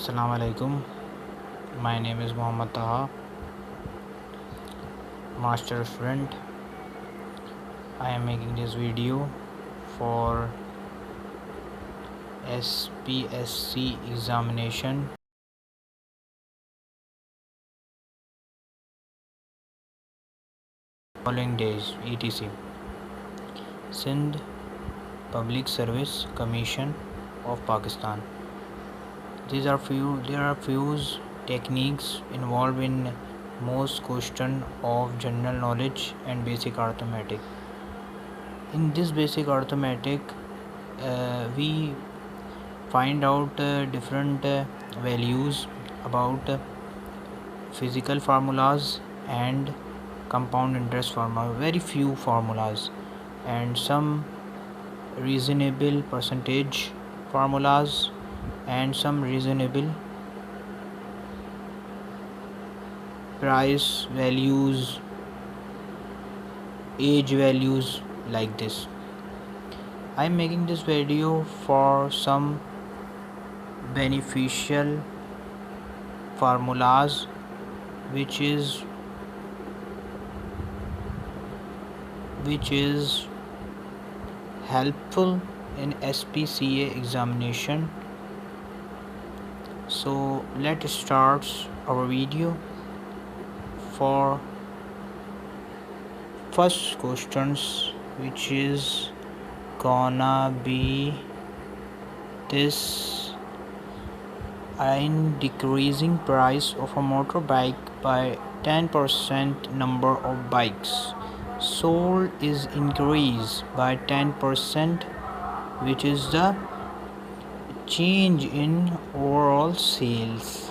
Assalamu alaikum. My name is Muhammad Taha, master student. I am making this video for SPSC examination following days etc. Sindh Public Service Commission of Pakistan. There are few techniques involved in most question of general knowledge and basic arithmetic. In this basic arithmetic, we find out different values about physical formulas and compound interest formula, very few formulas, and some reasonable percentage formulas and some reasonable price values, age values, like this. I am making this video for some beneficial formulas which is helpful in SPCA examination. So let's start our video. For first questions, which is gonna be this: in decreasing price of a motorbike by 10%, number of bikes sold is increased by 10%, which is the change in overall sales.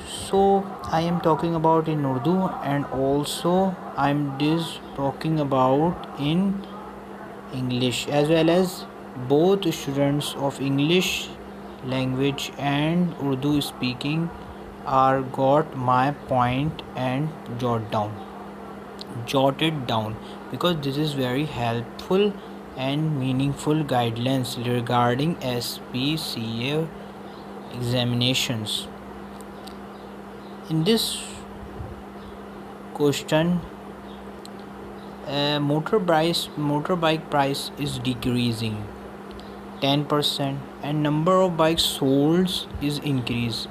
So I am talking about in Urdu, and also I am talking about in English, as well as both students of English language and Urdu speaking are got my point and jotted down, because this is very helpful and meaningful guidelines regarding SPCA examinations. In this question, motorbike price is decreasing 10% and number of bikes sold is increase.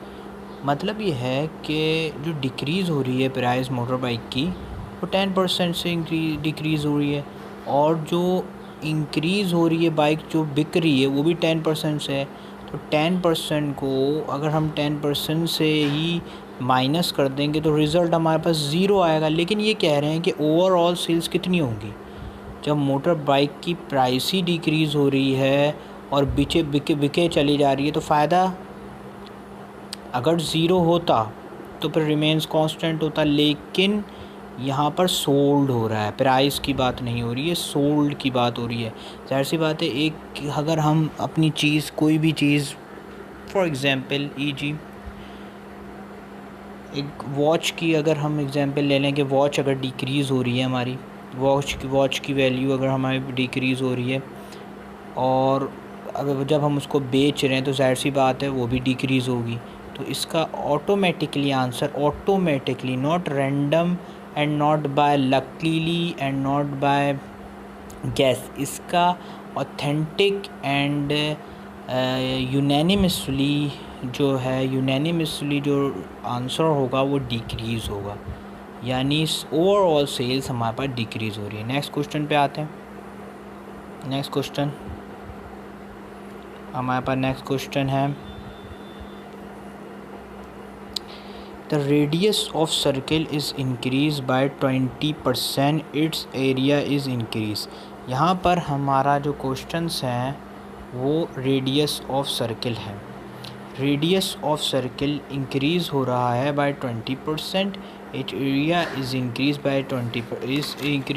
मतलब ये है कि जो decrease हो रही है price motor bike की वो 10% से डिक्रीज़ हो रही है, और जो इंक्रीज़ हो रही है बाइक जो बिक रही है वो भी 10% से है। तो 10% को अगर हम 10% से ही माइनस कर देंगे तो रिज़ल्ट हमारे पास ज़ीरो आएगा। लेकिन ये कह रहे हैं कि ओवरऑल सेल्स कितनी होंगी जब मोटर बाइक की प्राइस ही डिक्रीज़ हो रही है और बिके चली जा रही है। तो फ़ायदा अगर ज़ीरो होता तो फिर रिमेंस कांस्टेंट होता, लेकिन यहाँ पर सोल्ड हो रहा है, प्राइस की बात नहीं हो रही है, सोल्ड की बात हो रही है। ज़ाहिर सी बात है, एक अगर हम अपनी चीज़ कोई भी चीज़ फॉर एग्ज़ाम्पल एक वॉच की अगर हम एग्ज़ाम्पल ले लें कि वॉच अगर डिक्रीज़ हो रही है, हमारी वॉच की वैल्यू अगर हमारी डिक्रीज़ हो रही है, और अगर जब हम उसको बेच रहे हैं तो ज़ाहिर सी बात है वो भी डिक्रीज़ होगी। तो इसका automatically answer, automatically, not random and not by luckily and not by guess, इसका ऑथेंटिक एंड यूनानिमसली जो आंसर होगा वो डिक्रीज़ होगा, यानी ओवरऑल सेल्स हमारे पास डिक्रीज़ हो रही है। नेक्स्ट क्वेश्चन पे आते हैं। नेक्स्ट क्वेश्चन हमारे पास है the radius of circle is increase by 20%, it's area is increase. यहाँ पर हमारा जो क्वेश्चंस हैं वो रेडियस ऑफ सर्किल है। रेडियस ऑफ सर्किल इंक्रीज़ हो रहा है by 20%, it area is increase by 20%,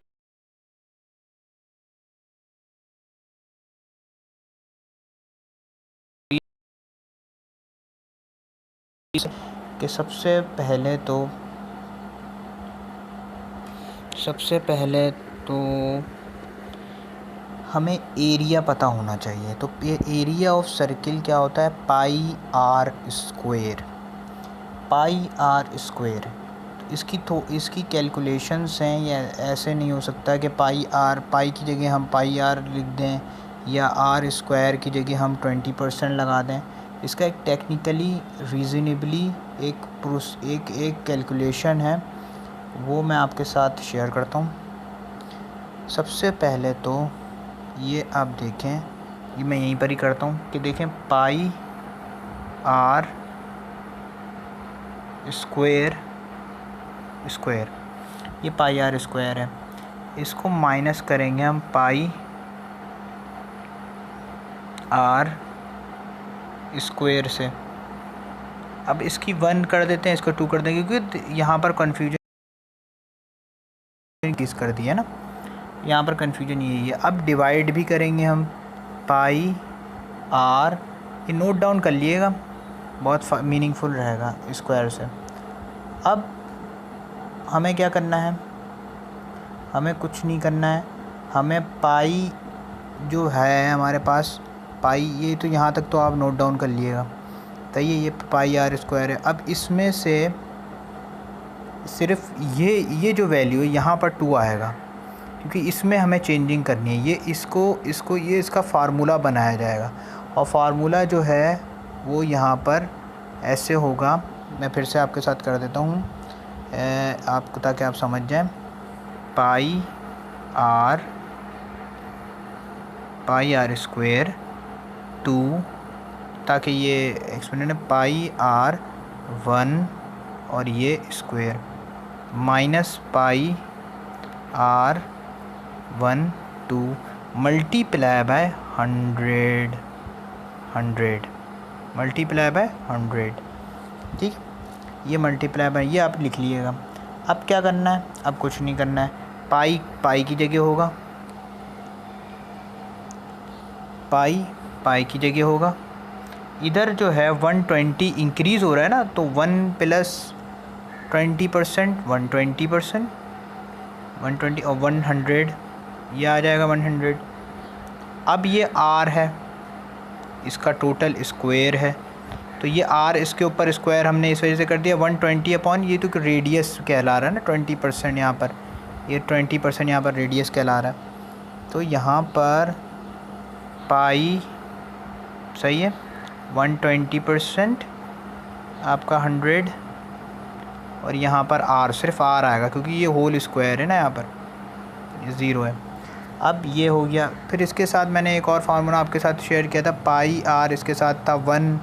कि सबसे पहले तो हमें एरिया पता होना चाहिए। तो एरिया ऑफ सर्किल क्या होता है, pi r square. Pi r square इसकी कैलकुलेशंस हैं, या ऐसे नहीं हो सकता कि पाई की जगह हम पाई आर लिख दें या आर स्क्वायर की जगह हम 20% लगा दें। इसका एक टेक्निकली रीज़नेबली एक कैलकुलेशन है, वो मैं आपके साथ शेयर करता हूँ। सबसे पहले तो ये आप देखें, ये मैं यहीं पर ही करता हूँ कि देखें पाई आर स्क्वायर ये पाई आर स्क्वायर है, इसको माइनस करेंगे हम पाई आर स्क्वायर से। अब इसकी 1 कर देते हैं, इसको 2 कर देंगे, क्योंकि यहाँ पर कन्फ्यूजन किस कर दिया ना, यहाँ पर कन्फ्यूजन यही है। अब डिवाइड भी करेंगे हम पाई आर, ये नोट डाउन कर लिएगा, बहुत मीनिंगफुल रहेगा स्क्वायर से। अब हमें क्या करना है, हमें कुछ नहीं करना है, हमें पाई जो है हमारे पास पाई, ये तो यहाँ तक तो आप नोट डाउन कर लिएगा। तो ये पाई आर स्क्वायर है। अब इसमें से सिर्फ ये जो वैल्यू है यहाँ पर 2 आएगा, क्योंकि इसमें हमें चेंजिंग करनी है। ये इसको ये इसका फार्मूला बनाया जाएगा, और फार्मूला जो है वो यहाँ पर ऐसे होगा। मैं फिर से आपके साथ कर देता हूँ आपको, ताकि आप समझ जाएं। पाई आर स्क्वायर 2, ताकि ये एक्सपोनेंट है, पाई आर 1 और ये square minus pi R 1 2 multiply by 100 multiply by 100। ठीक, ये मल्टीप्लाई बाय, ये आप लिख लीजिएगा। अब क्या करना है, अब कुछ नहीं करना है, पाई की जगह होगा, पाई की जगह होगा। इधर जो है 120 इंक्रीज़ हो रहा है ना, तो 1 + 20% 120%, 120 और 100, ये आ जाएगा 100। अब ये आर है, इसका टोटल स्क्वायर है, तो ये आर इसके ऊपर स्क्वायर हमने इस वजह से कर दिया 120 अपॉन, ये तो रेडियस कहला रहा है ना 20% यहाँ पर, ये 20% यहाँ पर रेडियस कहला रहा है। तो यहाँ पर पाई सही है 120% आपका 100, और यहाँ पर आर सिर्फ आर आएगा, क्योंकि ये होल स्क्वायर है ना, यहाँ पर ये 0 है। अब ये हो गया। फिर इसके साथ मैंने एक और फार्मूला आपके साथ शेयर किया था, पाई आर इसके साथ था 1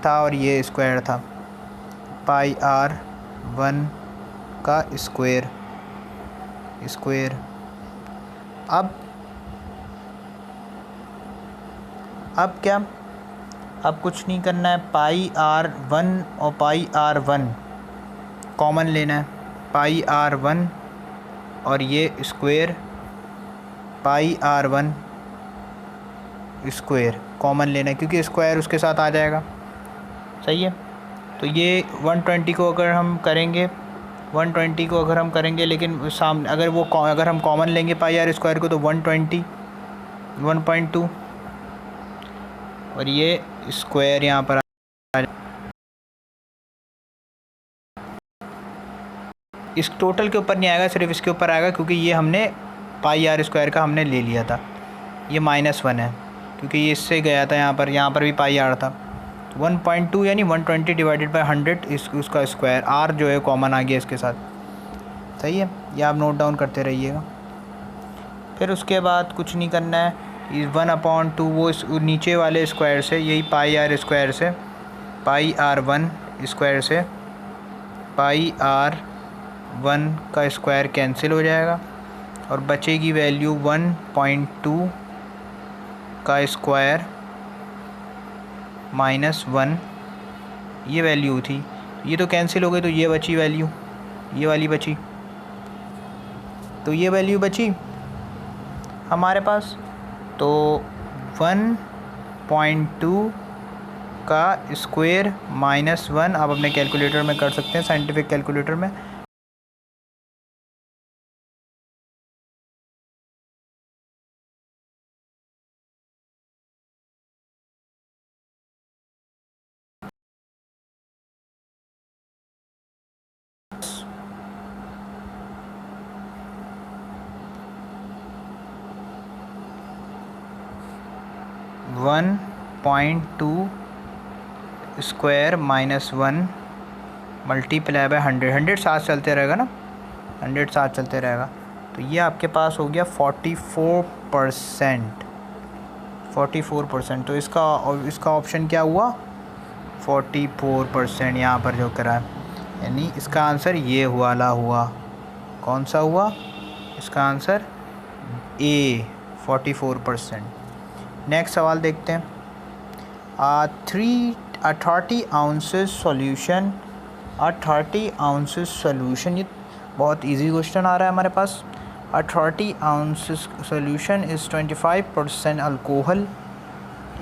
था, और ये स्क्वायर था, पाई आर 1 का स्क्वायर। अब क्या, अब कुछ नहीं करना है, पाई आर 1 और पाई आर 1 कॉमन लेना है, पाई आर 1 और ये square pi R 1 square common लेना है, क्योंकि स्क्वायर उसके साथ आ जाएगा। सही है, तो ये 120 को अगर हम करेंगे, 120 को अगर हम करेंगे, लेकिन सामने अगर हम कॉमन लेंगे पाई आर स्क्वायर को, तो 120 1.2 और ये स्क्वायर यहाँ पर इस टोटल के ऊपर नहीं आएगा, सिर्फ इसके ऊपर आएगा, क्योंकि ये हमने पाई आर स्क्वायर का हमने ले लिया था। ये -1 है, क्योंकि ये इससे गया था, यहाँ पर भी पाई आर था। 1.2 यानी 120 डिवाइडेड बाय 100 उसका स्क्वायर, आर जो है कॉमन आ गया इसके साथ। सही है, ये आप नोट डाउन करते रहिएगा। फिर उसके बाद कुछ नहीं करना है, 1/2 वो नीचे वाले स्क्वायर से, यही पाई आर स्क्वायर से, पाई आर 1 स्क्वायर से पाई आर 1 का स्क्वायर कैंसिल हो जाएगा, और बचेगी वैल्यू 1.2 का स्क्वायर -1, ये वैल्यू थी, ये तो कैंसिल हो गई, तो ये बची वैल्यू, ये वाली बची, तो ये वैल्यू बची हमारे पास। तो 1.2 का स्क्वायर -1 आप अपने कैलकुलेटर में कर सकते हैं, साइंटिफिक कैलकुलेटर में। 1.2 स्क्वायर माइनस 1 मल्टीप्लाई बाय 100, 100 साथ चलते रहेगा ना, 100 साथ चलते रहेगा, तो ये आपके पास हो गया 44%। 44%, तो इसका ऑप्शन क्या हुआ, 44% यहाँ पर जो करा है, यानी इसका आंसर ये वाला हुआ। कौन सा हुआ इसका आंसर? ए, 44%। नेक्स्ट सवाल देखते हैं। 30 ounces सॉल्यूशन, 30 ounces सॉल्यूशन, ये बहुत इजी क्वेश्चन आ रहा है हमारे पास। 30 ounces सॉल्यूशन इज़ 25% अल्कोहल।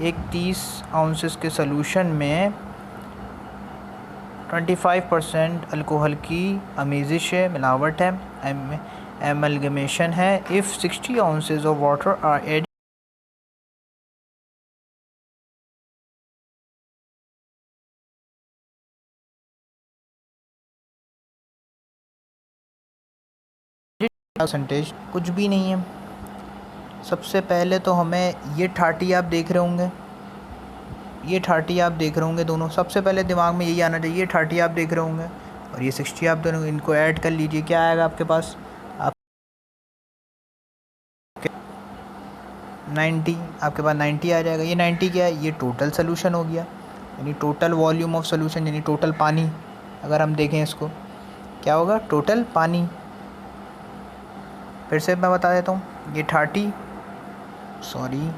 एक 30 ounces के सॉल्यूशन में 25% अल्कोहल की अमेजिश है, मिलावट है, एमलगमेशन है। If 60 ounces of water are add percentage, कुछ भी नहीं है। सबसे पहले तो हमें ये 30 आप देख रहे होंगे, ये 30 आप देख रहे होंगे दोनों, सबसे पहले दिमाग में यही आना चाहिए। 30 आप देख रहे होंगे और ये 60 आप दोनों, इनको ऐड कर लीजिए, क्या आएगा आपके पास? आप 90, आपके पास 90 आ जाएगा। ये 90 क्या है? ये टोटल सोल्यूशन हो गया, यानी टोटल वॉल्यूम ऑफ सोल्यूशन, यानी टोटल पानी। अगर हम देखें इसको, क्या होगा? टोटल पानी। फिर से मैं बता देता हूँ, ये 30, सॉरी,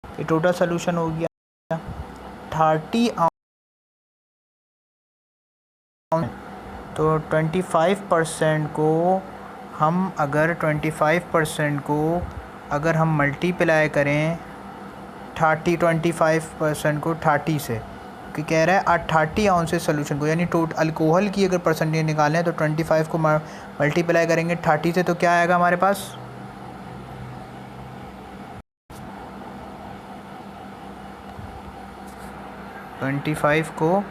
ये टोटल सोल्यूशन हो गया 30 तो 25% को हम, अगर 25% को अगर हम मल्टीप्लाई करें 25% को 30 से, कि कह रहा है 30 ounces सोल्यूशन को, यानी टोटल अल्कोहल की अगर परसेंटेज निकालें तो 25 को मल्टीप्लाई करेंगे 30 से, तो क्या आएगा हमारे पास? 25 को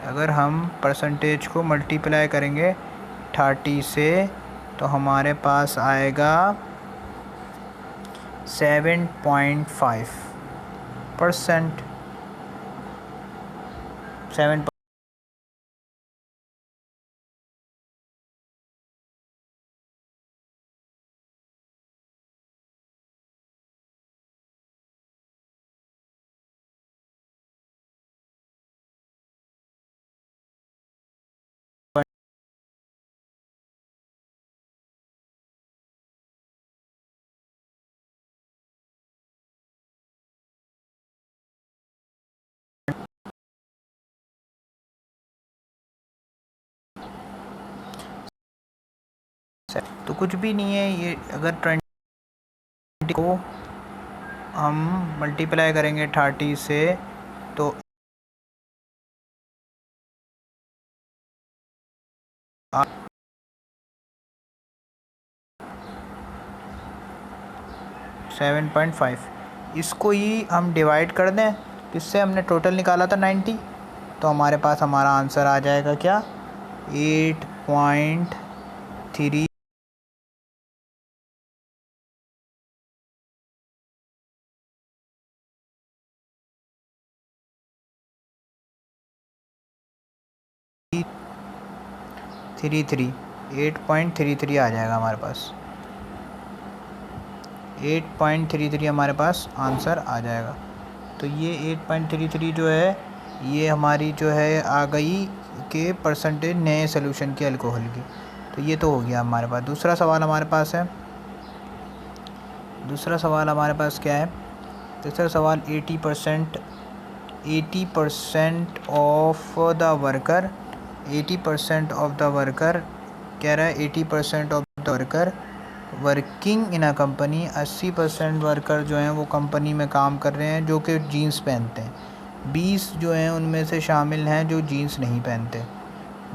अगर हम परसेंटेज को मल्टीप्लाई करेंगे 30 से, तो हमारे पास आएगा 7.5%। 7 तो कुछ भी नहीं है ये। अगर 20 को हम मल्टीप्लाई करेंगे 30 से, तो 7.5, इसको ही हम डिवाइड कर दें, इससे हमने टोटल निकाला था 90, तो हमारे पास हमारा आंसर आ जाएगा क्या? 8.3 33 8.33 आ जाएगा हमारे पास। 8.33 हमारे पास आंसर आ जाएगा। तो ये 8.33 जो है, ये हमारी जो है आ गई के परसेंटेज नए सोल्यूशन के अल्कोहल की। तो ये तो हो गया हमारे पास। दूसरा सवाल हमारे पास है, दूसरा सवाल हमारे पास क्या है? दूसरा सवाल 80% of the worker, 80% of the worker कह रहा है, 80% of the worker working in a company, 80% worker जो हैं वो कंपनी में काम कर रहे हैं जो कि जीन्स पहनते हैं। 20 जो हैं उनमें से शामिल हैं जो जीन्स नहीं पहनते,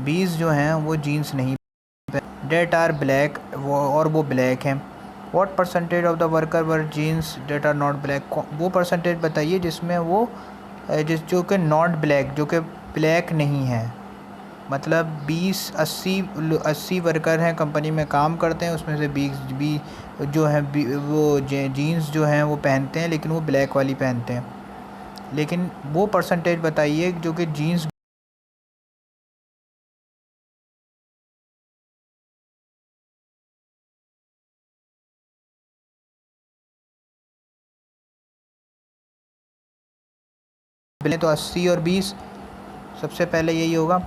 20 जो हैं वो जीन्स नहीं डेट आर ब्लैक, वो ब्लैक हैं। What percentage of the worker were jeans that are not black, वो परसेंटेज बताइए जिसमें वो जो कि नॉट ब्लैक, जो कि ब्लैक नहीं है। मतलब 80 वर्कर हैं, कंपनी में काम करते हैं, उसमें से 20 जो हैं वो जीन्स जो हैं वो पहनते हैं, लेकिन वो ब्लैक वाली पहनते हैं। लेकिन वो परसेंटेज बताइए जो कि जीन्स तो 80 और 20, सबसे पहले यही होगा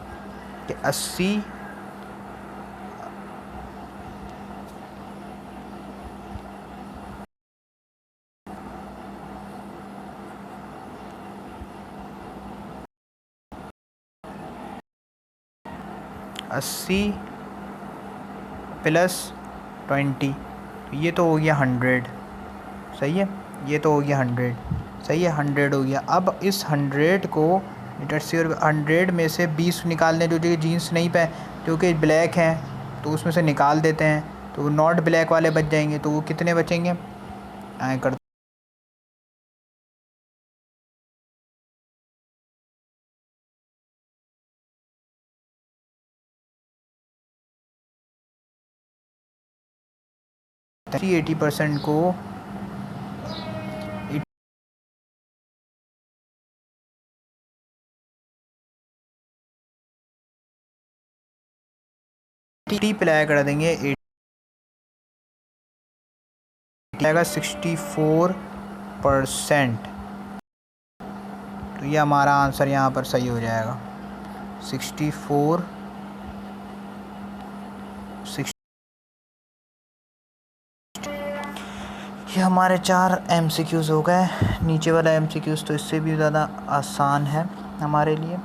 कि 80 प्लस 20, ये तो हो गया 100, सही है। ये तो हो गया 100, सही है, 100 हो गया। अब इस 100 को 100 में से 20 निकाल दें जो जीन्स नहीं पहन, जो कि ब्लैक हैं, तो उसमें से निकाल देते हैं, तो नॉट ब्लैक वाले बच जाएंगे। तो वो कितने बचेंगे, आए कर 80% को अप्लाई कर देंगे, 64%। तो ये हमारा आंसर यहाँ पर सही हो जाएगा, 64। ये हमारे 4 MCQs हो गए। नीचे वाला MCQs तो इससे भी ज़्यादा आसान है हमारे लिए,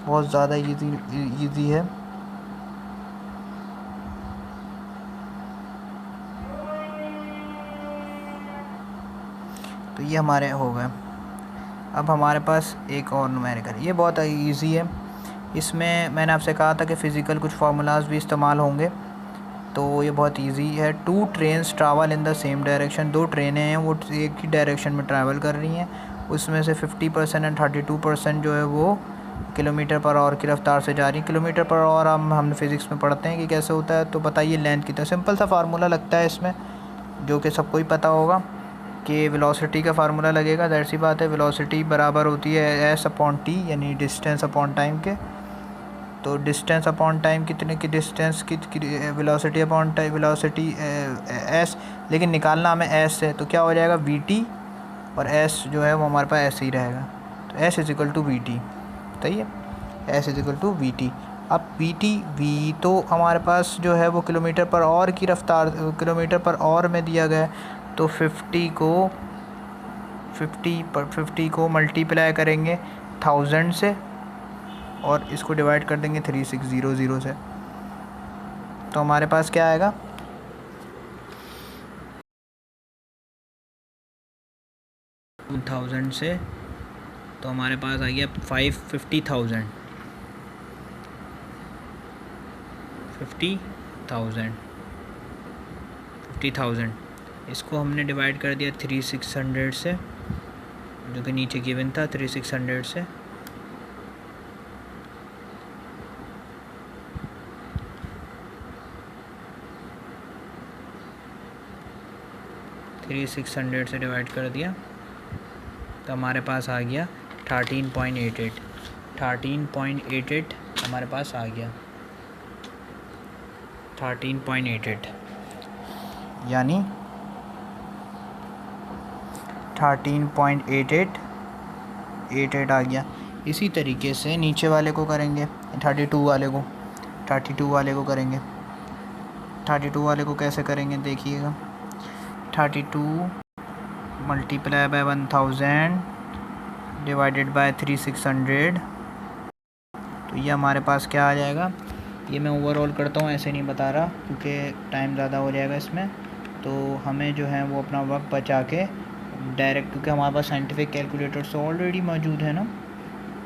बहुत ज़्यादा इजी है। तो ये हमारे हो गए। अब हमारे पास एक और न्यूमेरिकल, ये बहुत इजी है। इसमें मैंने आपसे कहा था कि फ़िज़िकल कुछ फार्मूलाज भी इस्तेमाल होंगे, तो ये बहुत इजी है। 2 trains travel in the same direction, 2 ट्रेनें हैं वो एक ही डायरेक्शन में ट्रैवल कर रही हैं, उसमें से 50% एंड 32% जो है वो किलोमीटर पर आवर की रफ्तार से जा रही है। किलोमीटर पर आवर हमने फिज़िक्स में पढ़ते हैं कि कैसे होता है, तो बताइए लेंथ कितना। सिंपल सा फार्मूला लगता है इसमें, जो कि सबको ही पता होगा कि वेलोसिटी का फार्मूला लगेगा। ज़ाहिर सी बात है, वेलोसिटी बराबर होती है S/T, यानी डिस्टेंस अपॉन टाइम के। तो डिस्टेंस अपॉन टाइम कितने की डिस्टेंस की velocity upon time, velocity S, लेकिन निकालना हमें S से, तो क्या हो जाएगा VT, और S जो है वो हमारे पास ऐसे ही रहेगा। तो S इज़ टू VT, सही है, S इज़ टू VT। अब V तो हमारे पास जो है वो किलोमीटर पर आवर की रफ्तार, किलोमीटर पर आवर में दिया गया है। तो 50 को मल्टीप्लाई करेंगे 1000 से, और इसको डिवाइड कर देंगे 3600 से, तो हमारे पास क्या आएगा, 2000 से, तो हमारे पास आ गया 50,000। 50,000 इसको हमने डिवाइड कर दिया 3600 से, जो कि नीचे गिवन था 3600 से। थ्री 600 से डिवाइड कर दिया, तो हमारे पास आ गया 13.88। 13.88 हमारे पास आ गया, 13.88, यानी 13.88 आ गया। इसी तरीके से नीचे वाले को करेंगे, 32 वाले को करेंगे। 32 वाले को कैसे करेंगे देखिएगा, 32 मल्टीप्लाई बाय 1000 डिवाइडेड बाय 3600, तो ये हमारे पास क्या आ जाएगा। ये मैं ओवरऑल करता हूँ, ऐसे नहीं बता रहा क्योंकि टाइम ज़्यादा हो जाएगा इसमें। तो हमें जो है वो अपना वक्त बचा के डायरेक्ट, क्योंकि हमारे पास साइंटिफिक कैलकुलेटर्स तो ऑलरेडी मौजूद है ना,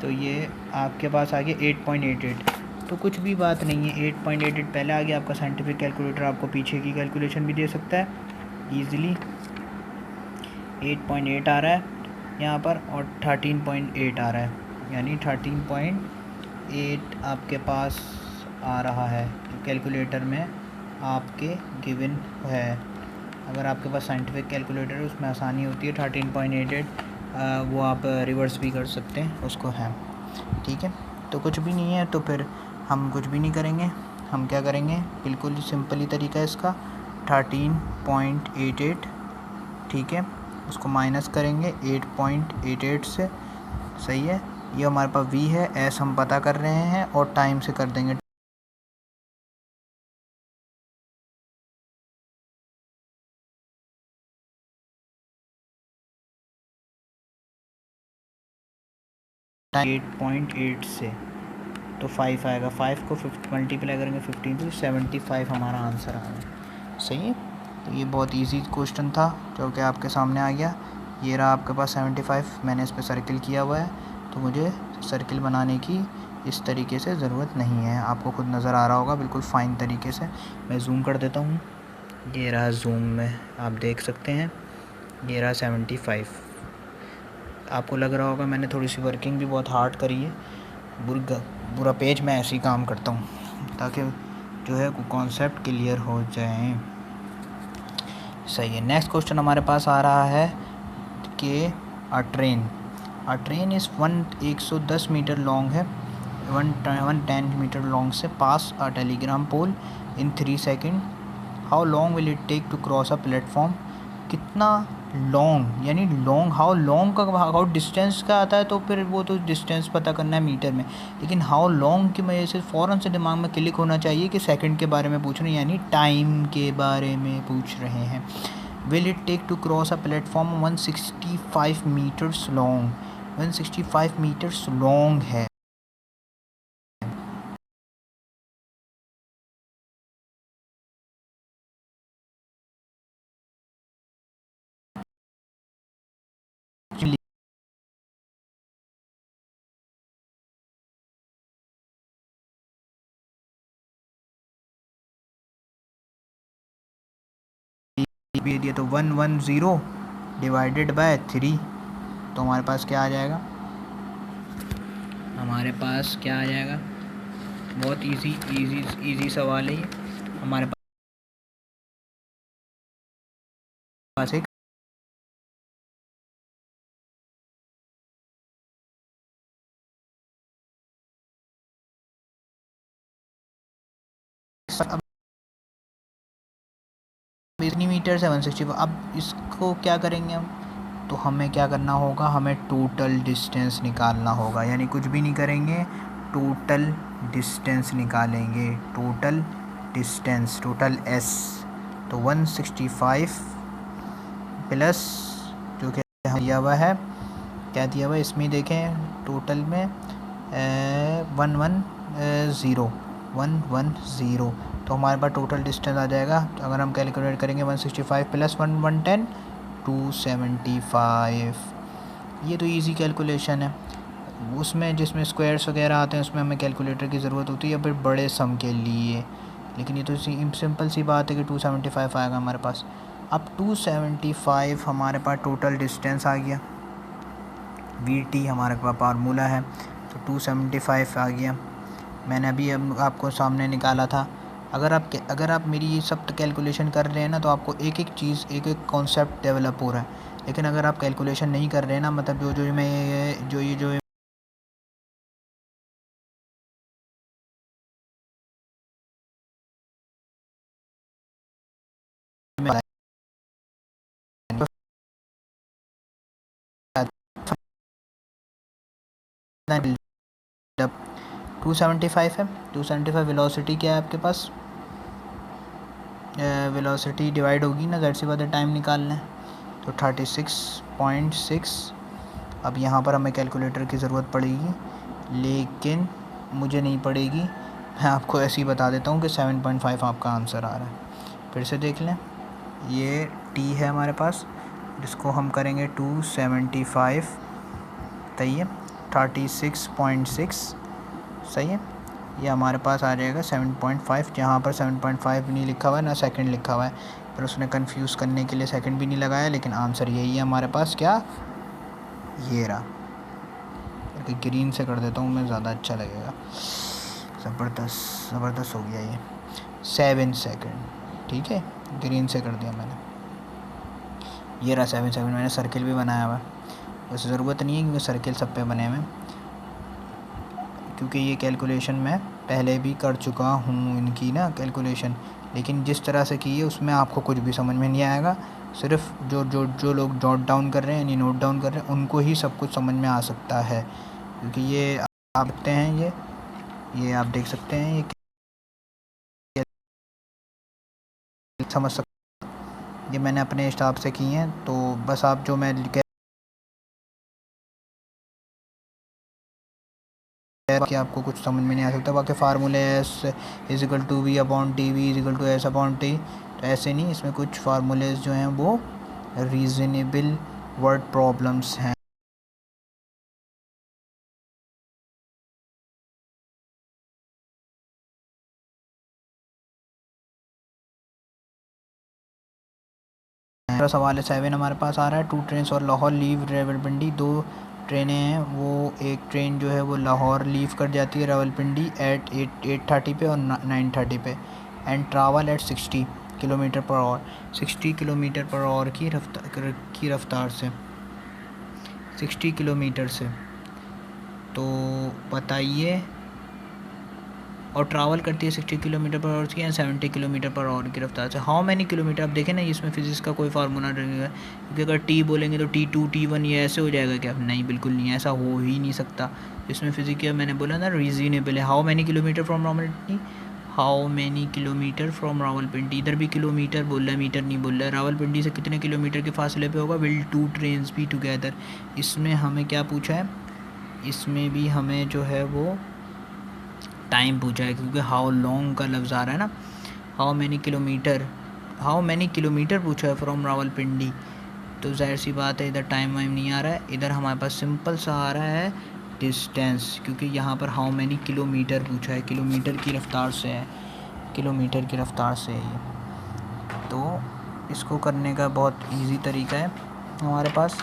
तो ये आपके पास आ गया 8.88। तो कुछ भी बात नहीं है, 8.88 पहले आ गया आपका। साइंटिफिक कैलकुलेटर आपको पीछे की कैलकुलेशन भी दे सकता है ईज़िली। 8.8 आ रहा है यहाँ पर और 13.8 आ रहा है, यानी 13.8 आपके पास आ रहा है कैलकुलेटर में आपके गिवन है। अगर आपके पास साइंटिफिक कैलकुलेटर है उसमें आसानी होती है। 13.88 वो आप रिवर्स भी कर सकते हैं उसको है, ठीक है। तो कुछ भी नहीं है, तो फिर हम कुछ भी नहीं करेंगे। हम क्या करेंगे, बिल्कुल सिंपल ही तरीका है इसका। 13.88, ठीक है, उसको माइनस करेंगे 8.88 से, सही है। ये हमारे पास v है, s हम पता कर रहे हैं और टाइम से कर देंगे। टाइम 8.8 से तो 5 आएगा, 5 को 50 मल्टीप्लाई करेंगे 15 तो 75 हमारा आंसर आएगा, सही है। तो ये बहुत इजी क्वेश्चन था जो कि आपके सामने आ गया। ये रहा आपके पास 75, मैंने इस पर सर्किल किया हुआ है, तो मुझे सर्किल बनाने की इस तरीके से ज़रूरत नहीं है। आपको खुद नज़र आ रहा होगा बिल्कुल फ़ाइन तरीके से। मैं जूम कर देता हूँ, ये रहा जूम में, आप देख सकते हैं ये रहा 75। आपको लग रहा होगा मैंने थोड़ी सी वर्किंग भी बहुत हार्ड करी है। पूरा पेज मैं ऐसे ही काम करता हूँ ताकि जो है कॉन्सेप्ट क्लियर हो जाए, सही है। नेक्स्ट क्वेश्चन हमारे पास आ रहा है कि a train is 110 metre long है, 110 मीटर लॉन्ग से pass a telegram pole in 3 second. How long will it take to cross a platform. कितना लॉन्ग, यानी लॉन्ग, हाउ लॉन्ग का हाउ डिस्टेंस का आता है, तो फिर वो तो डिस्टेंस पता करना है मीटर में, लेकिन हाउ लॉन्ग की वजह से फ़ौरन से दिमाग में क्लिक होना चाहिए कि सेकंड के बारे में पूछ रहे हैं, यानी टाइम के बारे में पूछ रहे हैं। Will it take to cross a platform 165 meters long, 165 meters long है। दिया तो 110 डिवाइडेड बाय 3, तो हमारे पास क्या आ जाएगा, हमारे पास क्या आ जाएगा। बहुत इजी सवाल है ये। हमारे पास एक इतनी मीटर से 165। अब इसको क्या करेंगे हम, तो हमें क्या करना होगा, हमें टोटल डिस्टेंस निकालना होगा, यानी कुछ भी नहीं करेंगे, टोटल डिस्टेंस निकालेंगे। टोटल डिस्टेंस, टोटल एस, तो 165 प्लस जो कि दिया हुआ है, क्या दिया हुआ है इसमें देखें, टोटल में 110, तो हमारे पास टोटल डिस्टेंस आ जाएगा। तो अगर हम कैलकुलेट करेंगे 165 प्लस 110 275। ये तो इजी कैलकुलेशन है। उसमें जिसमें स्क्वायर्स वगैरह आते हैं उसमें हमें कैलकुलेटर की ज़रूरत होती है फिर बड़े सम के लिए, लेकिन ये तो सिंपल सी बात है कि 275 आएगा हमारे पास। अब 275 हमारे पास टोटल डिस्टेंस आ गया, VT हमारे पास फार्मूला है, तो 275 आ गया। मैंने अभी अब आपको सामने निकाला था। अगर आप मेरी ये सब कैलकुलेशन कर रहे हैं ना, तो आपको एक एक चीज़, एक एक कॉन्सेप्ट डेवलप हो रहा है। लेकिन अगर आप कैलकुलेशन नहीं कर रहे हैं ना, मतलब जो मैं 275 है, 275 वेलोसिटी क्या है आपके पास, वेलोसिटी डिवाइड होगी ना, ज़ाहिर सी बात है टाइम निकालना है, तो 36.6। अब यहाँ पर हमें कैलकुलेटर की ज़रूरत पड़ेगी, लेकिन मुझे नहीं पड़ेगी, मैं आपको ऐसे ही बता देता हूँ कि 7.5 आपका आंसर आ रहा है। फिर से देख लें, ये टी है हमारे पास, जिसको हम करेंगे 275, सही है, 36.6, सही है। ये हमारे पास आ जाएगा 7.5, जहाँ पर 7.5 नहीं लिखा हुआ है ना सेकंड लिखा हुआ है, पर उसने कंफ्यूज करने के लिए सेकंड भी नहीं लगाया, लेकिन आंसर यही है हमारे पास, क्या, ये रहा। ग्रीन से कर देता हूँ मैं, ज़्यादा अच्छा लगेगा। ज़बरदस्त ज़बरदस्त हो गया ये, 7 सेकंड, ठीक है, ग्रीन से कर दिया मैंने। ये रहा 7 सेकंड। मैंने सर्किल भी बनाया हुआ है, वैसे ज़रूरत नहीं है क्योंकि सर्किल सब पे बने हुए हैं, क्योंकि ये कैलकुलेशन मैं पहले भी कर चुका हूँ इनकी ना कैलकुलेशन, लेकिन जिस तरह से की है उसमें आपको कुछ भी समझ में नहीं आएगा। सिर्फ जो लोग जॉट डाउन कर रहे हैं यानी नोट डाउन कर रहे हैं उनको ही सब कुछ समझ में आ सकता है, क्योंकि ये आप देखते हैं, ये आप देख सकते हैं, ये समझ सकते, ये मैंने अपने हिसाब से की हैं। तो बस आप जो मैं कि आपको कुछ समझ में नहीं आ सकता, बाकी फार्मूले S equal to V upon T, V equal to S upon T, तो ऐसे नहीं, इसमें कुछ फार्मूलेज जो हैं वो रीज़नेबल वर्ड प्रॉब्लम्स हैं। दूसरा सवाल है 7 हमारे पास आ रहा है, 2 ट्रेन और लाहौर लीव रावलपिंडी, 2 ट्रेनें हैं, वो एक ट्रेन जो है वो लाहौर लीव कर जाती है रावलपिंडी एट 8:30 पे और 9:30 पे, and travel at 60 kilometre per hour, 60 kilometre per hour की रफ्तार से, 60 किलोमीटर से। तो बताइए, और ट्रैवल करती है 60 किलोमीटर पर आवर की या 70 किलोमीटर पर आवर की रफ्तार से। हाउ मैनी किलोमीटर, आप देखें ना इसमें फिजिक्स का कोई फार्मूला नहीं है, क्योंकि अगर टी बोलेंगे तो T2 T1 ये ऐसे हो जाएगा क्या, नहीं बिल्कुल नहीं, ऐसा हो ही नहीं सकता। इसमें फिजिक्स मैंने बोला ना रीजनेबल है। How many kilometre from Rawalpindi, how many kilometre from Rawalpindi, इधर भी किलोमीटर बोल रहा है, मीटर नहीं बोल रहा है। रावलपिंडी से कितने किलोमीटर के फासले पे होगा, विल 2 ट्रेन बी टुगेदर। इसमें हमें क्या पूछा है, इसमें भी हमें जो है वो टाइम पूछा है, क्योंकि हाउ लॉन्ग का लफ्ज़ आ रहा है ना, हाउ मैनी किलोमीटर पूछा है फ्रॉम रावलपिंडी, तो जाहिर सी बात है इधर टाइम वाइम नहीं आ रहा है, इधर हमारे पास सिंपल सा आ रहा है डिस्टेंस, क्योंकि यहाँ पर हाउ मैनी किलोमीटर पूछा है, किलोमीटर की रफ्तार से है, किलोमीटर की रफ्तार से है ये। तो इसको करने का बहुत इजी तरीका है हमारे पास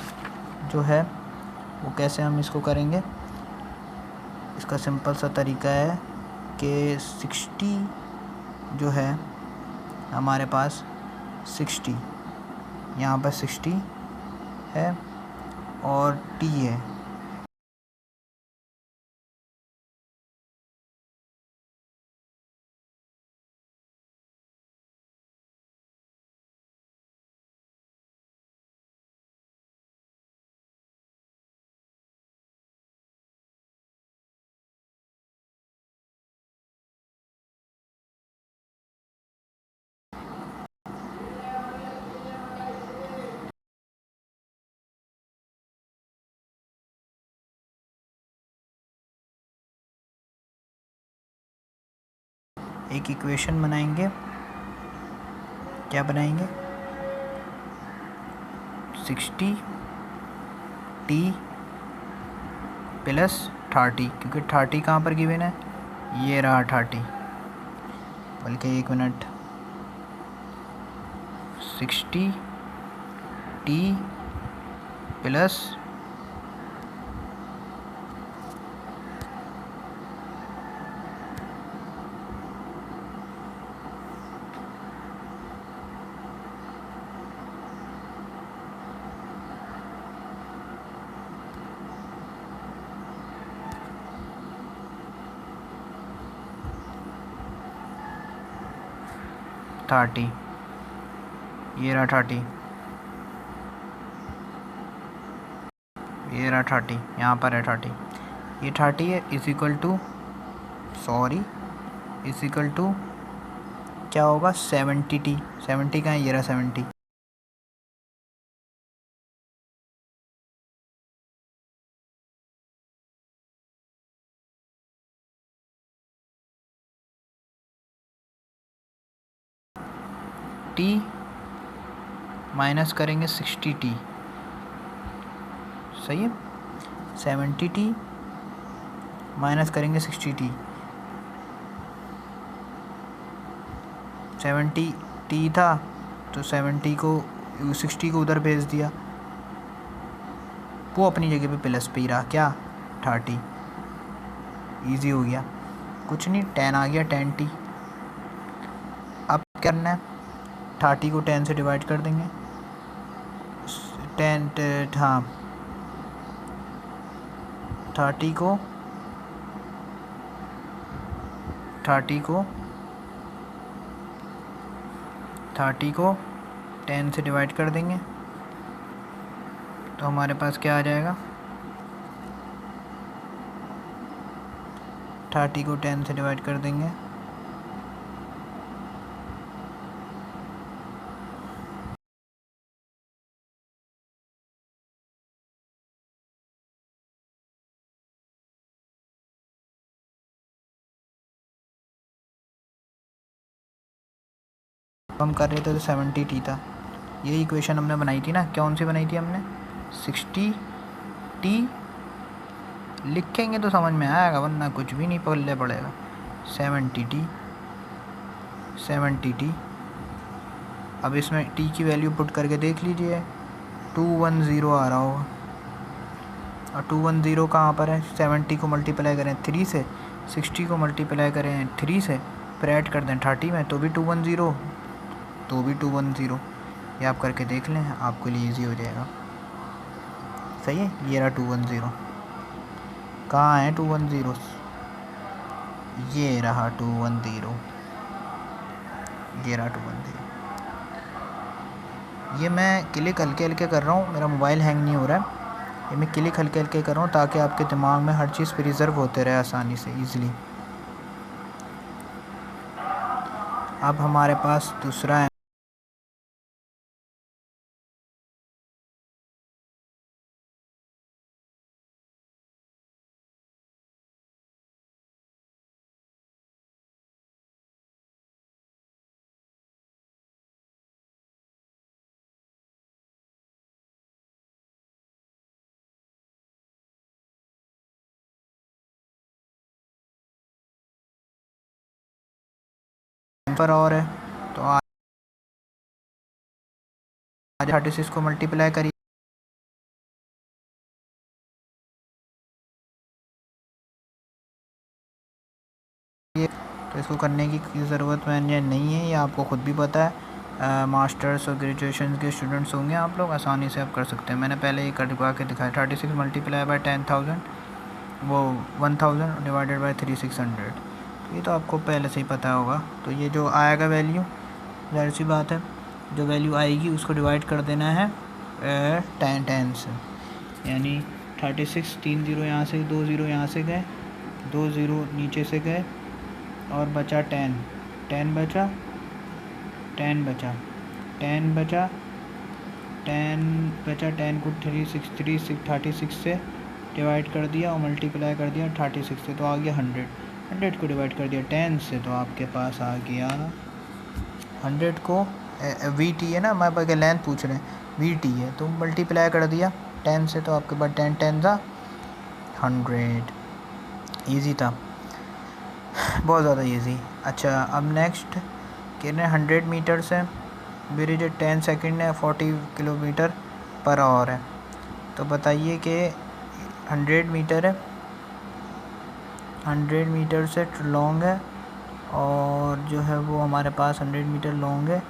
जो है वो, कैसे हम इसको करेंगे, इसका सिंपल सा तरीका है कि 60 जो है हमारे पास 60, यहाँ पर 60 है और टी है, एक इक्वेशन बनाएंगे, क्या बनाएंगे, 60 टी प्लस 30, क्योंकि 30 कहाँ पर गिवन है, ये रहा 30, बल्कि एक मिनट, 60 टी प्लस 30, ये रहा 30, ये रहा 30, यहाँ पर है 30, ये 30 है, इज इक्वल टू क्या होगा, 70 टी, 70 का है, ये रहा 70, टी माइनस करेंगे 60 टी, सही है, 70 टी माइनस करेंगे 60t, 70t था तो 60 को उधर भेज दिया, वो अपनी जगह पे प्लस पे ही रहा, क्या 30, ईजी हो गया, कुछ नहीं 10 आ गया 10t। अब क्या करना है, 30 को 10 से डिवाइड कर देंगे, 10 हाँ 30 को 10 से डिवाइड कर देंगे तो हमारे पास क्या आ जाएगा, 30 को 10 से डिवाइड कर देंगे हम कर रहे थे तो 70t था, ये इक्वेशन हमने बनाई थी ना, कौन सी बनाई थी हमने, 60t, लिखेंगे तो समझ में आएगा वरना कुछ भी नहीं पल्ले पड़ेगा, 70t। अब इसमें t की वैल्यू पुट करके देख लीजिए, 210 आ रहा होगा, और 210 कहाँ पर है, 70 को मल्टीप्लाई करें 3 से, 60 को मल्टीप्लाई करें 3 से, फिर ऐड कर दें 30 में तो भी 210, ये आप करके देख लें, आपके लिए इजी हो जाएगा। सही है, ये रहा 210, कहाँ है 210, ये रहा 210, ये रहा 210। ये मैं क्लिक हल्के हल्के कर रहा हूँ, मेरा मोबाइल हैंग नहीं हो रहा है, ये मैं क्लिक हल्के हल्के कर रहा हूँ ताकि आपके दिमाग में हर चीज़ प्रिजर्व होते रहे आसानी से, ईज़िली। अब हमारे पास दूसरा है, पर और है तो आज 36 को मल्टीप्लाई करिए, तो इसको करने की ज़रूरत मैंने नहीं है, ये आपको ख़ुद भी पता है, मास्टर्स और ग्रेजुएशन के स्टूडेंट्स होंगे आप लोग, आसानी से आप कर सकते हैं। मैंने पहले ये करवा के दिखाया, 36 मल्टीप्लाई बाय 10,000 वो 1000 डिवाइडेड बाय 3600, ये तो आपको पहले से ही पता होगा। तो ये जो आएगा वैल्यू, जाहिर सी बात है जो वैल्यू आएगी उसको डिवाइड कर देना है 10 से, यानी 36, 3 ज़ीरो यहाँ से, 2 ज़ीरो यहाँ से गए, 2 ज़ीरो नीचे से गए और बचा 10 बचा 10 बचा 10 को 36 से डिवाइड कर दिया और मल्टीप्लाई कर दिया 36 से, तो आ गया 100 को डिवाइड कर दिया 10 से, तो आपके पास आ गया 100 को VT है ना, हमारे पास लेंथ पूछ रहे हैं, VT है तो मल्टीप्लाई कर दिया 10 से, तो आपके पास 10 था 100, ईजी था, बहुत ज़्यादा ईजी। अच्छा अब नेक्स्ट कह रहे हैं 100 मीटर से ब्रिज 10 सेकंड है, 40 किलोमीटर पर आवर है, तो बताइए कि 100 मीटर है, 100 मीटर से लॉन्ग है, और जो है वो हमारे पास 100 मीटर लॉन्ग है